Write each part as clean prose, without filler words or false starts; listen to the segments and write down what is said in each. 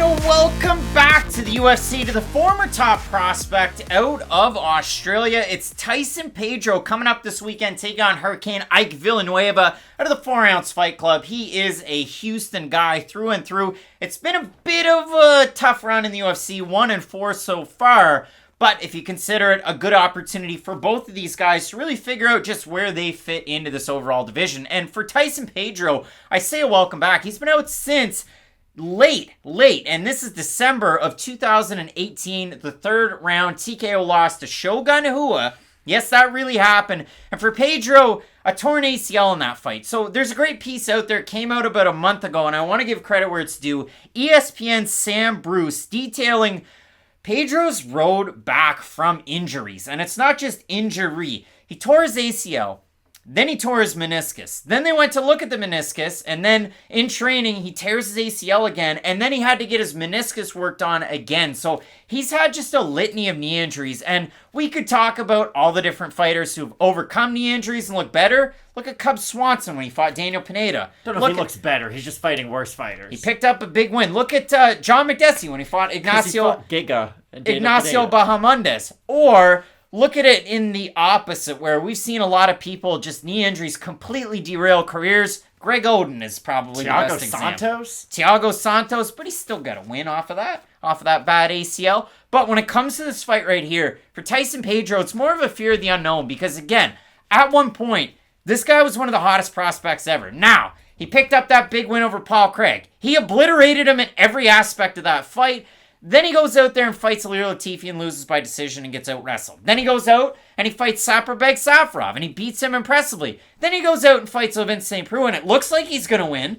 Welcome back to the UFC, to the former top prospect out of Australia. It's Tyson Pedro coming up this weekend, taking on Hurricane Ike Villanueva out of the 4-ounce Fight Club. He is a Houston guy through and through. It's been a bit of a tough run in the UFC, 1-4 so far. But if you consider it a good opportunity for both of these guys to really figure out just where they fit into this overall division. And for Tyson Pedro, I say a welcome back. He's been out since late, and this is December of 2018, the third round TKO loss to Shogun Rua. Yes, that really happened. And for Pedro, a torn ACL in that fight. So there's a great piece out there, came out about a month ago, and I want to give credit where it's due. ESPN's Sam Bruce detailing Pedro's road back from injuries. And it's not just injury. He tore his ACL. Then he tore his meniscus. Then they went to look at the meniscus, and then in training, he tears his ACL again, and then he had to get his meniscus worked on again. So he's had just a litany of knee injuries, and we could talk about all the different fighters who've overcome knee injuries and look better. Look at Cub Swanson when he fought Daniel Pineda. Don't know if he looks better. He's just fighting worse fighters. He picked up a big win. Look at John McDessie when he fought Ignacio Bahamondes. Or look at it in the opposite, where we've seen a lot of people just knee injuries completely derail careers. Greg Oden is probably the best example. Thiago Santos, but he's still got a win off of that bad ACL. But when it comes to this fight right here, for Tyson Pedro, it's more of a fear of the unknown, because again, at one point, this guy was one of the hottest prospects ever. Now, he picked up that big win over Paul Craig. He obliterated him in every aspect of that fight. Then he goes out there and fights Ilir Latifi and loses by decision and gets out-wrestled. Then he goes out and he fights Saprabeg Safarov and he beats him impressively. Then he goes out and fights Ovince St. Preux and it looks like he's going to win.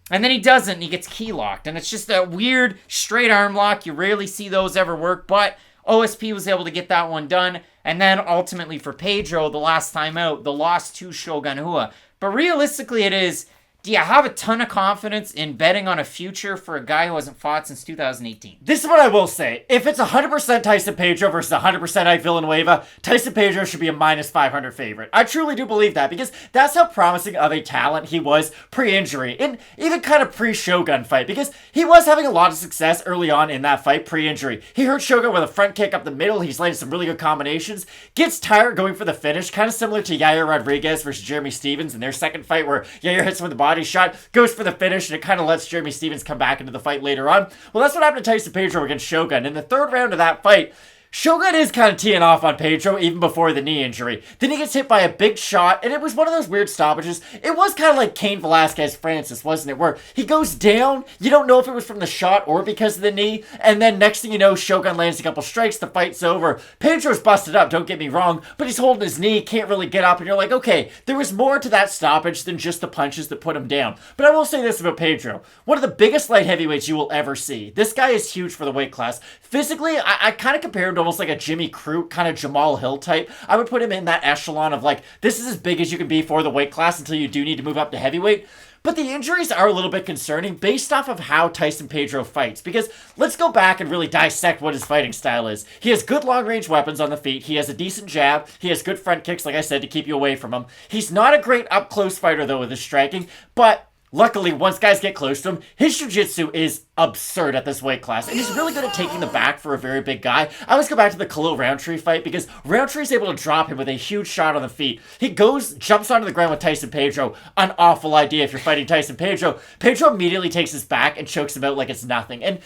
And then he doesn't and he gets key-locked. And it's just that weird straight arm lock. You rarely see those ever work, but OSP was able to get that one done. And then ultimately for Pedro, the last time out, the loss to Shogun Rua. But realistically it is, do you have a ton of confidence in betting on a future for a guy who hasn't fought since 2018? This is what I will say. If it's 100% Tyson Pedro versus 100% Ike Villanueva, Tyson Pedro should be a minus 500 favorite. I truly do believe that, because that's how promising of a talent he was pre-injury, and even kind of pre-Shogun fight, because he was having a lot of success early on in that fight pre-injury. He hurt Shogun with a front kick up the middle. He's landed some really good combinations. Gets tired going for the finish, kind of similar to Yair Rodriguez versus Jeremy Stephens in their second fight, where Yair hits him with the body shot, goes for the finish, and it kind of lets Jeremy Stephens come back into the fight later on. Well, that's what happened to Tyson Pedro against Shogun. In the third round of that fight, Shogun is kind of teeing off on Pedro even before the knee injury. Then he gets hit by a big shot, and it was one of those weird stoppages. It was kind of like Cain Velasquez-Francis, wasn't it? Where he goes down, you don't know if it was from the shot or because of the knee, and then next thing you know, Shogun lands a couple strikes, the fight's over. Pedro's busted up, don't get me wrong, but he's holding his knee, can't really get up, and you're like, okay, there was more to that stoppage than just the punches that put him down. But I will say this about Pedro. One of the biggest light heavyweights you will ever see. This guy is huge for the weight class. Physically, I kind of compare him to almost like a Jimmy Crute, kind of Jamal Hill type. I would put him in that echelon of like, this is as big as you can be for the weight class until you do need to move up to heavyweight. But the injuries are a little bit concerning based off of how Tyson Pedro fights, because let's go back and really dissect what his fighting style is. He has good long-range weapons on the feet. He has a decent jab. He has good front kicks, like I said, to keep you away from him. He's not a great up-close fighter, though, with his striking, but luckily, once guys get close to him, his jiu-jitsu is absurd at this weight class, and he's really good at taking the back for a very big guy. I always go back to the Khalil Roundtree fight, because Roundtree's able to drop him with a huge shot on the feet. He jumps onto the ground with Tyson Pedro. An awful idea if you're fighting Tyson Pedro. Pedro immediately takes his back and chokes him out like it's nothing. And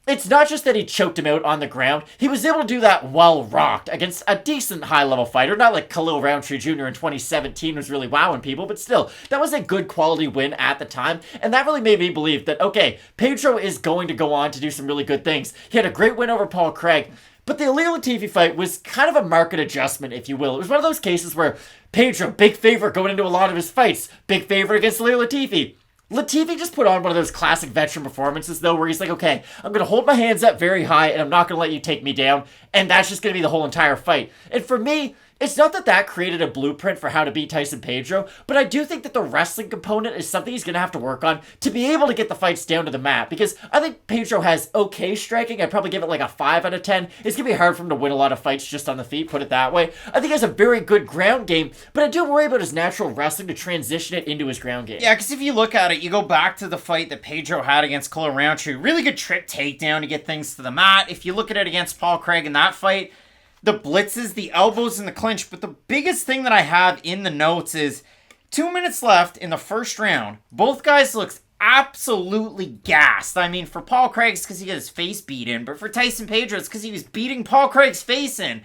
it's not just that he choked him out on the ground. He was able to do that while rocked against a decent high-level fighter. Not like Khalil Roundtree Jr. in 2017 was really wowing people, but still, that was a good quality win at the time. And that really made me believe that, okay, Pedro is going to go on to do some really good things. He had a great win over Paul Craig, but the Ilir Latifi fight was kind of a market adjustment, if you will. It was one of those cases where Pedro, big favorite going into a lot of his fights, big favorite against Ilir Latifi. Latifi just put on one of those classic veteran performances, though, where he's like, okay, I'm going to hold my hands up very high, and I'm not going to let you take me down, and that's just going to be the whole entire fight. And for me, it's not that created a blueprint for how to beat Tyson Pedro, but I do think that the wrestling component is something he's going to have to work on to be able to get the fights down to the mat, because I think Pedro has okay striking. I'd probably give it like a 5 out of 10. It's going to be hard for him to win a lot of fights just on the feet, put it that way. I think he has a very good ground game, but I do worry about his natural wrestling to transition it into his ground game. Yeah, because if you look at it, you go back to the fight that Pedro had against Roundtree, really good trip takedown to get things to the mat. If you look at it against Paul Craig in that fight, the blitzes, the elbows, and the clinch. But the biggest thing that I have in the notes is 2 minutes left in the first round. Both guys look absolutely gassed. I mean, for Paul Craig, it's because he got his face beat in. But for Tyson Pedro, it's because he was beating Paul Craig's face in.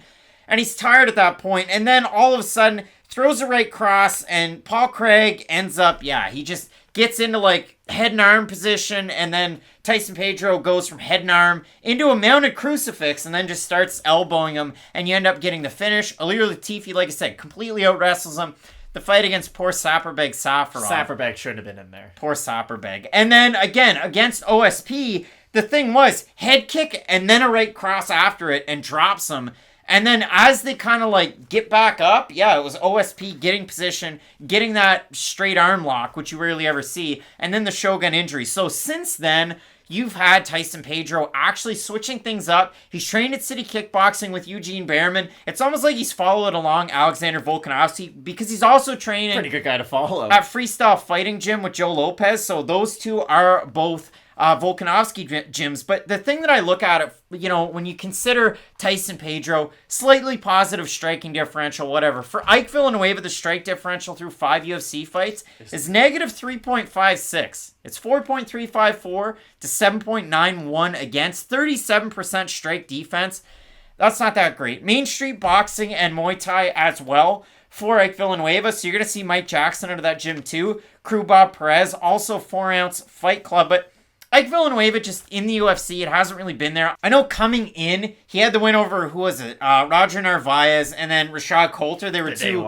And he's tired at that point. And then all of a sudden, throws a right cross. And Paul Craig ends up, he just gets into like head and arm position, and then Tyson Pedro goes from head and arm into a mounted crucifix and then just starts elbowing him, and you end up getting the finish. Ilir Latifi, like I said, completely out-wrestles him. The fight against poor Saperbeg Safarov. Saperbeg should have been in there. Poor Saperbeg. And then, again, against OSP, the thing was head kick and then a right cross after it and drops him. And then as they kind of like get back up, it was OSP getting position, getting that straight arm lock, which you rarely ever see, and then the Shogun injury. So since then, you've had Tyson Pedro actually switching things up. He's trained at City Kickboxing with Eugene Behrman. It's almost like he's followed along Alexandr Volkanovski, because he's also training pretty good guy to follow at Freestyle Fighting Gym with Joe Lopez. So those two are both Volkanovski gyms. But the thing that I look at it, when you consider Tyson Pedro, slightly positive striking differential, whatever. For Ike Villanueva, the strike differential through 5 UFC fights is negative 3.56. It's 4.354 to 7.91 against, 37% strike defense. That's not that great. Main Street Boxing and Muay Thai as well for Ike Villanueva. So you're going to see Mike Jackson under that gym too. Crew Bob Perez, also 4 Ounce Fight Club. But Ike Villanueva just in the UFC, it hasn't really been there. I know coming in, he had the win over, who was it? Roger Narvaez and then Rashad Coulter. They were two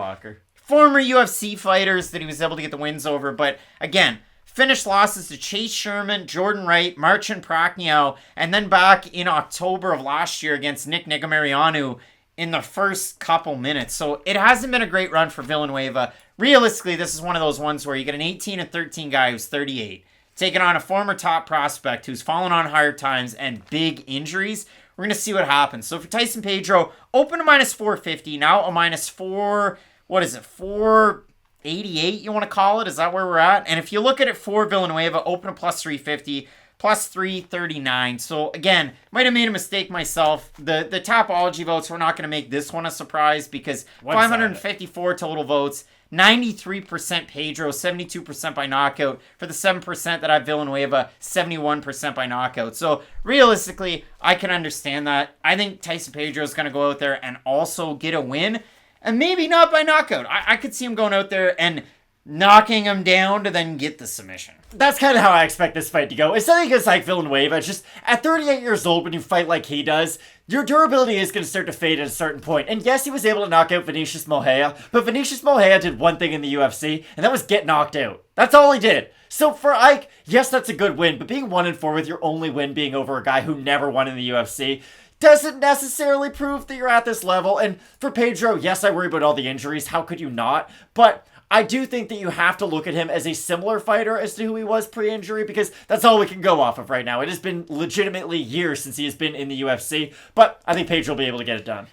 former UFC fighters that he was able to get the wins over. But again, finished losses to Chase Sherman, Jordan Wright, Marcin Prachnio, and then back in October of last year against Nick Negamarianu in the first couple minutes. So it hasn't been a great run for Villanueva. Realistically, this is one of those ones where you get an 18-13 guy who's 38. Taking on a former top prospect who's fallen on hard times and big injuries. We're going to see what happens. So for Tyson Pedro, open to minus 450. Now a minus 488 you want to call it? Is that where we're at? And if you look at it for Villanueva, open to plus 350, plus 339. So again, might have made a mistake myself. The Tapology votes, we're not going to make this one a surprise because 554 total votes. 93% Pedro, 72% by knockout. For the 7% that I have Villanueva, 71% by knockout. So realistically, I can understand that. I think Tyson Pedro is going to go out there and also get a win. And maybe not by knockout. I could see him going out there and knocking him down to then get the submission. That's kind of how I expect this fight to go. It's nothing against like Villanueva. It's just at 38 years old, when you fight like he does, your durability is going to start to fade at a certain point. And yes, he was able to knock out Vinicius Moreira, but Vinicius Moreira did one thing in the UFC, and that was get knocked out. That's all he did. So for Ike, yes, that's a good win, but being 1-4 with your only win being over a guy who never won in the UFC doesn't necessarily prove that you're at this level. And for Pedro, yes, I worry about all the injuries. How could you not? But I do think that you have to look at him as a similar fighter as to who he was pre-injury, because that's all we can go off of right now. It has been legitimately years since he has been in the UFC, but I think Pedro will be able to get it done.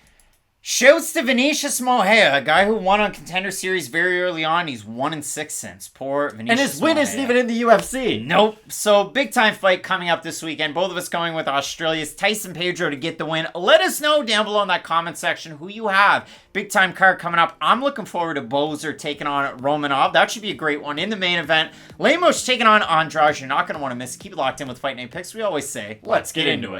Shouts to Vinicius Moreira, a guy who won on Contender Series very early on. He's 1-6 since. Poor Vinicius And his win isn't even in the UFC. Nope. So, big time fight coming up this weekend. Both of us going with Australia's Tyson Pedro to get the win. Let us know down below in that comment section who you have. Big time card coming up. I'm looking forward to Bozer taking on Romanov. That should be a great one in the main event. Lemos taking on Andrade. You're not going to want to miss it. Keep it locked in with Fight Night Picks. We always say, let's get into it.